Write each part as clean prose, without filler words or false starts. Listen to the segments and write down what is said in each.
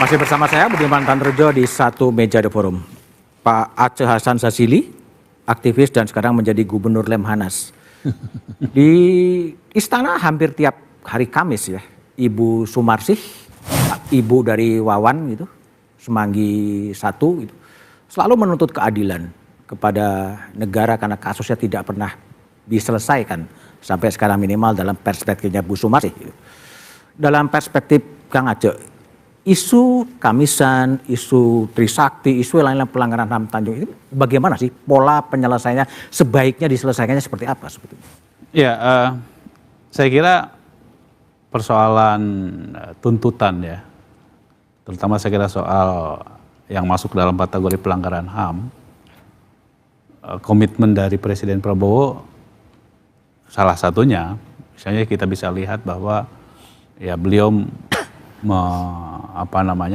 Masih bersama saya Budiman Tandrejo di satu meja The Forum. Pak Aceh Hasan Sazili, aktivis dan sekarang menjadi Gubernur Lemhanas. Di istana hampir tiap hari Kamis ya, Ibu Sumarsih, ibu dari Wawan gitu, Semanggi 1 gitu, selalu menuntut keadilan kepada negara karena kasusnya tidak pernah diselesaikan sampai sekarang minimal dalam perspektifnya Bu Sumarsih. Gitu. Dalam perspektif Kang Aceh, isu Kamisan, isu Trisakti, isu lain-lain pelanggaran HAM Tanjung ini bagaimana sih pola penyelesaiannya, sebaiknya diselesaikannya seperti apa sebetulnya? Ya, saya kira persoalan tuntutan ya, terutama saya kira soal yang masuk dalam kategori pelanggaran HAM, komitmen dari Presiden Prabowo salah satunya, misalnya kita bisa lihat bahwa ya beliau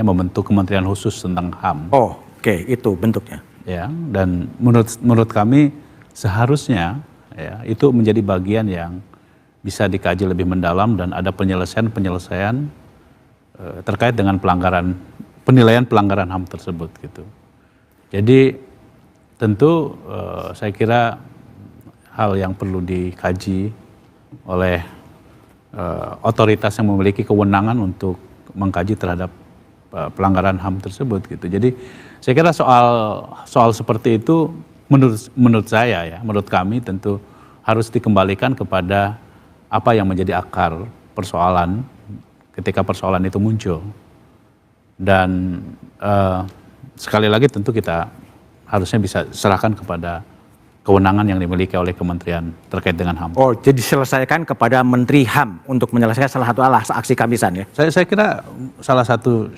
membentuk kementerian khusus tentang HAM. Oh, oke, itu bentuknya. Ya, dan menurut kami seharusnya ya itu menjadi bagian yang bisa dikaji lebih mendalam dan ada penyelesaian terkait dengan penilaian pelanggaran HAM tersebut gitu. Jadi tentu saya kira hal yang perlu dikaji oleh otoritas yang memiliki kewenangan untuk mengkaji terhadap pelanggaran HAM tersebut gitu. Jadi saya kira soal seperti itu menurut saya ya, menurut kami tentu harus dikembalikan kepada apa yang menjadi akar persoalan ketika persoalan itu muncul. Dan sekali lagi tentu kita harusnya bisa serahkan kepada kewenangan yang dimiliki oleh kementerian terkait dengan HAM. Oh, jadi diselesaikan kepada Menteri HAM untuk menyelesaikan salah satu aksi Kamisan ya? Saya kira salah satu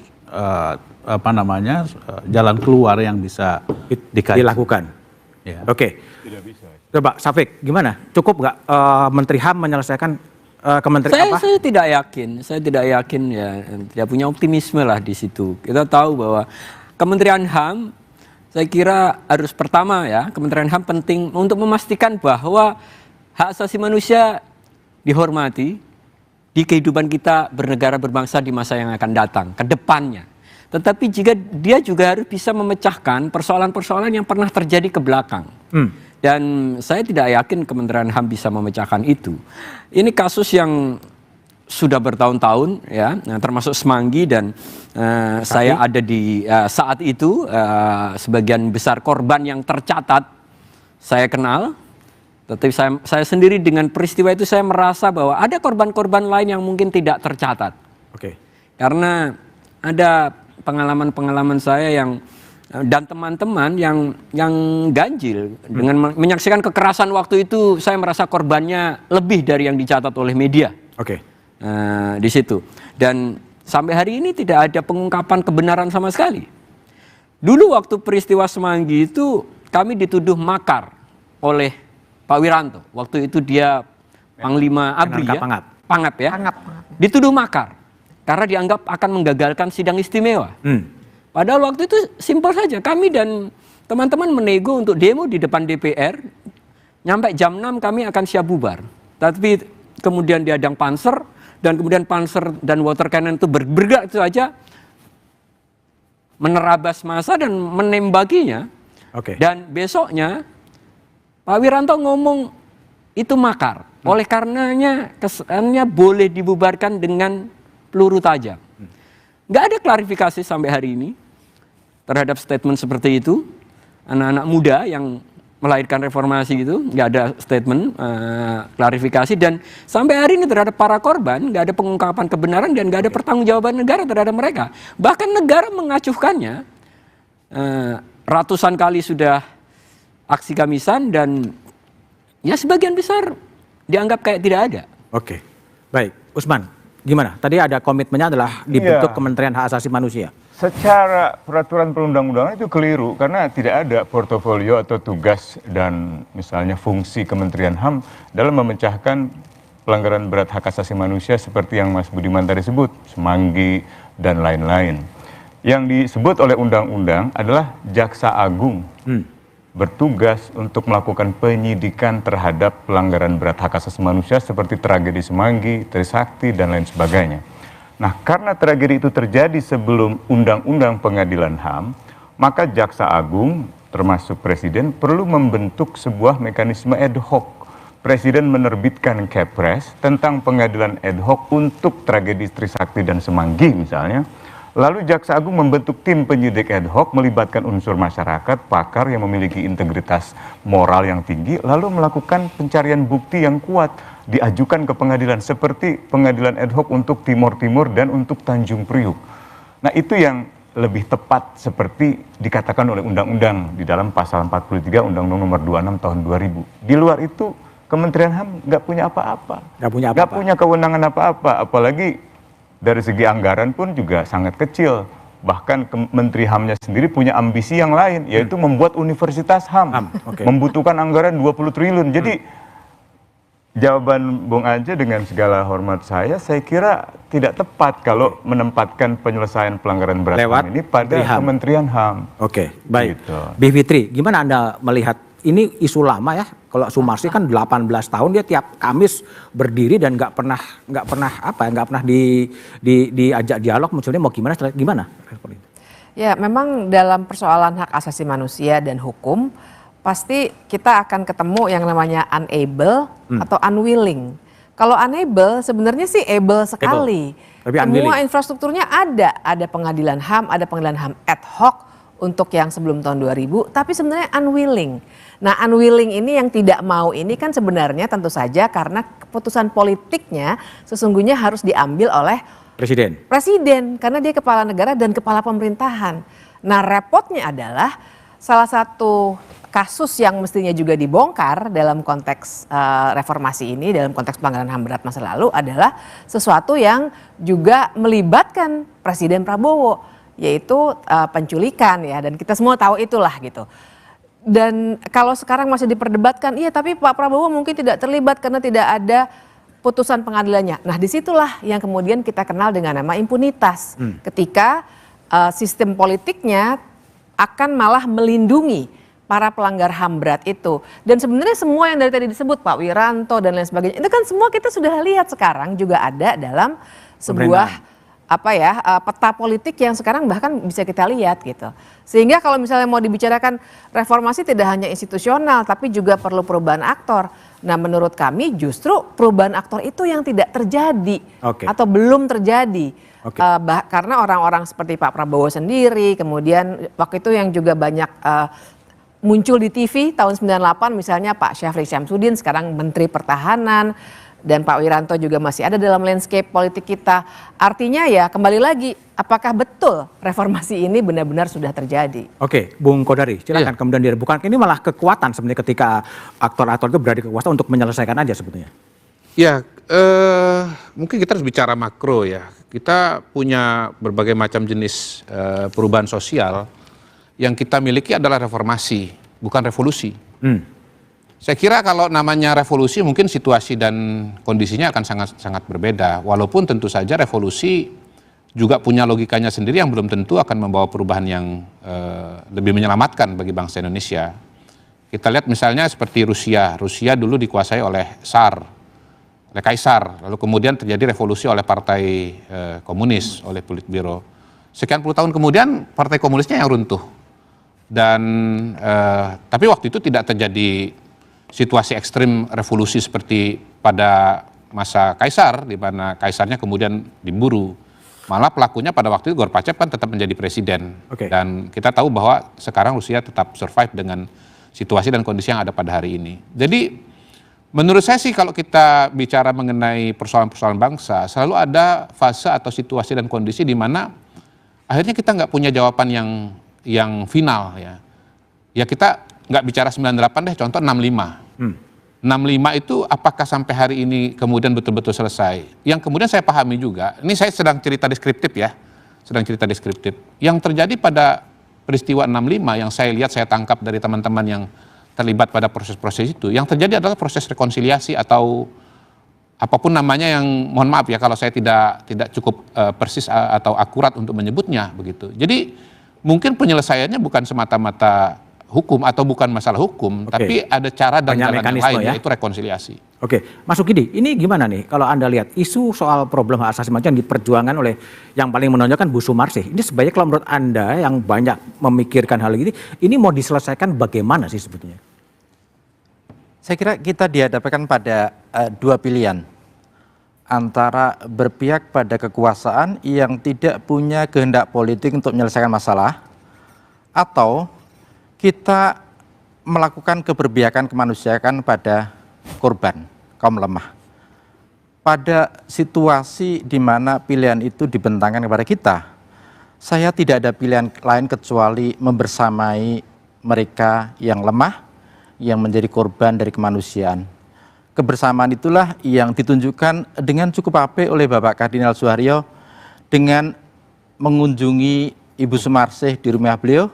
jalan keluar yang bisa dilakukan. Ya. Oke. Tidak bisa. Coba Syafiq, gimana? Cukup nggak Menteri HAM menyelesaikan kementerian apa? Saya tidak yakin ya, tidak punya optimisme lah di situ. Kita tahu bahwa Kementerian HAM saya kira harus pertama ya, Kementerian HAM penting untuk memastikan bahwa hak asasi manusia dihormati di kehidupan kita bernegara berbangsa di masa yang akan datang, ke depannya. Tetapi juga dia juga harus bisa memecahkan persoalan-persoalan yang pernah terjadi ke belakang. Dan saya tidak yakin Kementerian HAM bisa memecahkan itu. Ini kasus yang sudah bertahun-tahun ya, termasuk Semanggi dan saya ada di saat itu sebagian besar korban yang tercatat saya kenal, tetapi saya sendiri dengan peristiwa itu saya merasa bahwa ada korban-korban lain yang mungkin tidak tercatat. Oke. Karena ada pengalaman-pengalaman saya yang dan teman-teman yang ganjil dengan menyaksikan kekerasan waktu itu, saya merasa korbannya lebih dari yang dicatat oleh media. Oke. Di situ, dan sampai hari ini tidak ada pengungkapan kebenaran sama sekali. Dulu waktu peristiwa Semanggi itu kami dituduh makar oleh Pak Wiranto. Waktu itu dia Panglima ABRI ya, Pangap ya, dituduh makar karena dianggap akan menggagalkan sidang istimewa. Padahal waktu itu simpel saja, kami dan teman-teman menego untuk demo di depan DPR, nyampe jam 6 kami akan siap bubar. Tapi kemudian diadang Panser, dan kemudian Panser dan water cannon itu bergerak itu saja menerabas massa dan menembakinya. Oke. Dan besoknya Pak Wiranto ngomong itu makar. Oleh karenanya kesannya boleh dibubarkan dengan peluru tajam. Nggak ada klarifikasi sampai hari ini terhadap statement seperti itu. Anak-anak muda yang melahirkan reformasi gitu, nggak ada statement klarifikasi, dan sampai hari ini terhadap para korban nggak ada pengungkapan kebenaran dan nggak ada pertanggungjawaban negara terhadap mereka. Bahkan negara mengacuhkannya ratusan kali sudah aksi Kamisan dan ya sebagian besar dianggap kayak tidak ada. Oke, baik, Usman, gimana? Tadi ada komitmennya adalah dibentuk Kementerian Hak Asasi Manusia. Secara peraturan perundang-undangan itu keliru karena tidak ada portofolio atau tugas dan misalnya fungsi Kementerian HAM dalam memecahkan pelanggaran berat hak asasi manusia seperti yang Mas Budiman tadi sebut, Semanggi dan lain-lain. Yang disebut oleh undang-undang adalah Jaksa Agung bertugas untuk melakukan penyidikan terhadap pelanggaran berat hak asasi manusia seperti tragedi Semanggi, Trisakti dan lain sebagainya. Nah, karena tragedi itu terjadi sebelum Undang-Undang Pengadilan HAM, maka Jaksa Agung termasuk Presiden perlu membentuk sebuah mekanisme ad hoc. Presiden menerbitkan Kepres tentang pengadilan ad hoc untuk tragedi Trisakti dan Semanggi misalnya. Lalu Jaksa Agung membentuk tim penyidik ad hoc melibatkan unsur masyarakat, pakar yang memiliki integritas moral yang tinggi, lalu melakukan pencarian bukti yang kuat, diajukan ke pengadilan seperti pengadilan ad hoc untuk Timur Timur dan untuk Tanjung Priuk. Nah, itu yang lebih tepat seperti dikatakan oleh undang-undang di dalam pasal 43 Undang-Undang Nomor 26 Tahun 2000. Di luar itu Kementerian HAM nggak punya apa-apa, nggak punya kewenangan apa-apa, apalagi dari segi anggaran pun juga sangat kecil. Bahkan Menteri HAM-nya sendiri punya ambisi yang lain, yaitu membuat Universitas HAM, membutuhkan anggaran 20 triliun. Jadi jawaban Bung Aja dengan segala hormat saya kira tidak tepat kalau menempatkan penyelesaian pelanggaran berat HAM ini pada Kementerian HAM. Oke, baik. Gitu. Bivitri, gimana Anda melihat ini isu lama ya? Kalau Sumarsi kan 18 tahun dia tiap Kamis berdiri dan nggak pernah diajak dialog, munculnya mau gimana? Ya, memang dalam persoalan hak asasi manusia dan hukum pasti kita akan ketemu yang namanya unable atau unwilling. Kalau unable sebenarnya sih able sekali. Semua infrastrukturnya ada pengadilan HAM, ada pengadilan HAM ad hoc untuk yang sebelum tahun 2000, tapi sebenarnya unwilling. Nah, unwilling ini yang tidak mau ini kan sebenarnya tentu saja karena keputusan politiknya sesungguhnya harus diambil oleh Presiden karena dia kepala negara dan kepala pemerintahan. Nah, repotnya adalah salah satu kasus yang mestinya juga dibongkar dalam konteks reformasi ini, dalam konteks pelanggaran HAM berat masa lalu adalah sesuatu yang juga melibatkan Presiden Prabowo, yaitu penculikan ya, dan kita semua tahu itulah gitu. Dan kalau sekarang masih diperdebatkan, iya tapi Pak Prabowo mungkin tidak terlibat karena tidak ada putusan pengadilannya. Nah, disitulah yang kemudian kita kenal dengan nama impunitas. Ketika sistem politiknya akan malah melindungi para pelanggar HAM berat itu. Dan sebenarnya semua yang dari tadi disebut Pak Wiranto dan lain sebagainya, itu kan semua kita sudah lihat sekarang juga ada dalam sebuah peta politik yang sekarang bahkan bisa kita lihat gitu. Sehingga kalau misalnya mau dibicarakan reformasi tidak hanya institusional tapi juga perlu perubahan aktor. Nah, menurut kami justru perubahan aktor itu yang tidak terjadi atau belum terjadi. Karena orang-orang seperti Pak Prabowo sendiri, kemudian waktu itu yang juga banyak muncul di TV tahun 98 misalnya Pak Syafri Syamsuddin sekarang Menteri Pertahanan, dan Pak Wiranto juga masih ada dalam landscape politik kita. Artinya ya kembali lagi, apakah betul reformasi ini benar-benar sudah terjadi? Oke, Bung Kodari, silakan kemudian bukan ini malah kekuatan sebenarnya ketika aktor-aktor itu berada di kekuasaan untuk menyelesaikan aja sebetulnya. Ya, mungkin kita harus bicara makro ya. Kita punya berbagai macam jenis perubahan sosial yang kita miliki adalah reformasi, bukan revolusi. Saya kira kalau namanya revolusi mungkin situasi dan kondisinya akan sangat berbeda. Walaupun tentu saja revolusi juga punya logikanya sendiri yang belum tentu akan membawa perubahan yang lebih menyelamatkan bagi bangsa Indonesia. Kita lihat misalnya seperti Rusia. Rusia dulu dikuasai oleh Tsar, oleh Kaisar. Lalu kemudian terjadi revolusi oleh Partai Komunis, oleh Politbiro. Sekian puluh tahun kemudian Partai Komunisnya yang runtuh. Dan tapi waktu itu tidak terjadi situasi ekstrim revolusi seperti pada masa Kaisar, di mana Kaisarnya kemudian diburu. Malah pelakunya pada waktu itu Gorbachev kan tetap menjadi presiden. Dan kita tahu bahwa sekarang Rusia tetap survive dengan situasi dan kondisi yang ada pada hari ini. Jadi menurut saya sih kalau kita bicara mengenai persoalan-persoalan bangsa, selalu ada fase atau situasi dan kondisi di mana akhirnya kita nggak punya jawaban yang final ya. Ya kita nggak bicara 98 deh, contoh 65. 65 itu apakah sampai hari ini kemudian betul-betul selesai? Yang kemudian saya pahami juga, ini saya sedang cerita deskriptif ya, yang terjadi pada peristiwa 65 yang saya lihat, saya tangkap dari teman-teman yang terlibat pada proses-proses itu, yang terjadi adalah proses rekonsiliasi atau apapun namanya yang, mohon maaf ya kalau saya tidak cukup persis atau akurat untuk menyebutnya begitu. Jadi mungkin penyelesaiannya bukan semata-mata hukum atau bukan masalah hukum, tapi ada cara dan jalan yang lain, yaitu rekonsiliasi. Oke, Mas Ukidi, ini gimana nih kalau Anda lihat isu soal problem hak asasi manusia yang diperjuangkan oleh yang paling menonjolkan Bu Sumarsih. Ini sebaiknya kalau menurut Anda yang banyak memikirkan hal ini mau diselesaikan bagaimana sih sebetulnya? Saya kira kita dihadapkan pada dua pilihan. Antara berpihak pada kekuasaan yang tidak punya kehendak politik untuk menyelesaikan masalah, atau kita melakukan keberpihakan kemanusiaan pada korban, kaum lemah. Pada situasi di mana pilihan itu dibentangkan kepada kita, saya tidak ada pilihan lain kecuali membersamai mereka yang lemah, yang menjadi korban dari kemanusiaan. Kebersamaan itulah yang ditunjukkan dengan cukup apik oleh Bapak Kardinal Suharyo dengan mengunjungi Ibu Sumarsih di rumah beliau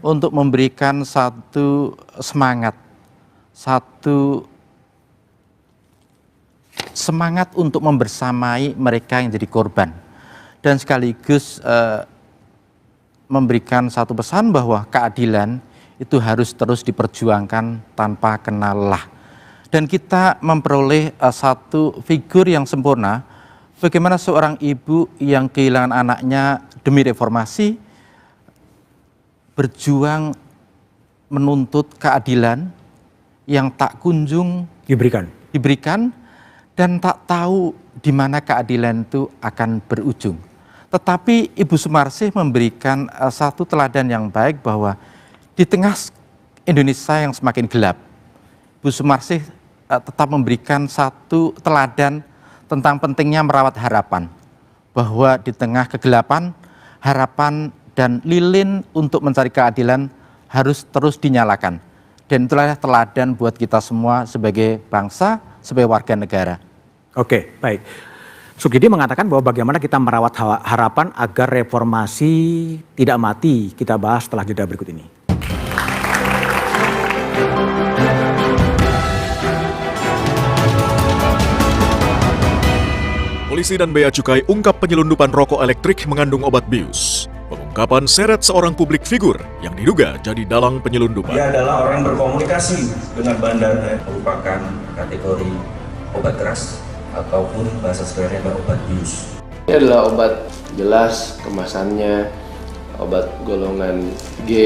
untuk memberikan satu semangat untuk membersamai mereka yang jadi korban, dan sekaligus memberikan satu pesan bahwa keadilan itu harus terus diperjuangkan tanpa kenal lelah. Dan kita memperoleh satu figur yang sempurna, bagaimana seorang ibu yang kehilangan anaknya demi reformasi, berjuang menuntut keadilan yang tak kunjung diberikan dan tak tahu di mana keadilan itu akan berujung. Tetapi Ibu Sumarsih memberikan satu teladan yang baik bahwa di tengah Indonesia yang semakin gelap, Bu Sumarsih tetap memberikan satu teladan tentang pentingnya merawat harapan. Bahwa di tengah kegelapan, harapan dan lilin untuk mencari keadilan harus terus dinyalakan. Dan itulah teladan buat kita semua sebagai bangsa, sebagai warga negara. Oke, baik. Sukidi mengatakan bahwa bagaimana kita merawat harapan agar reformasi tidak mati. Kita bahas setelah jeda berikut ini. Polisi dan Bea Cukai ungkap penyelundupan rokok elektrik mengandung obat bius. Pengungkapan seret seorang publik figur yang diduga jadi dalang penyelundupan. Dia adalah orang yang berkomunikasi dengan bandar, merupakan kategori obat keras ataupun bahasa sederhananya adalah obat bius. Ini adalah obat jelas kemasannya, obat golongan G.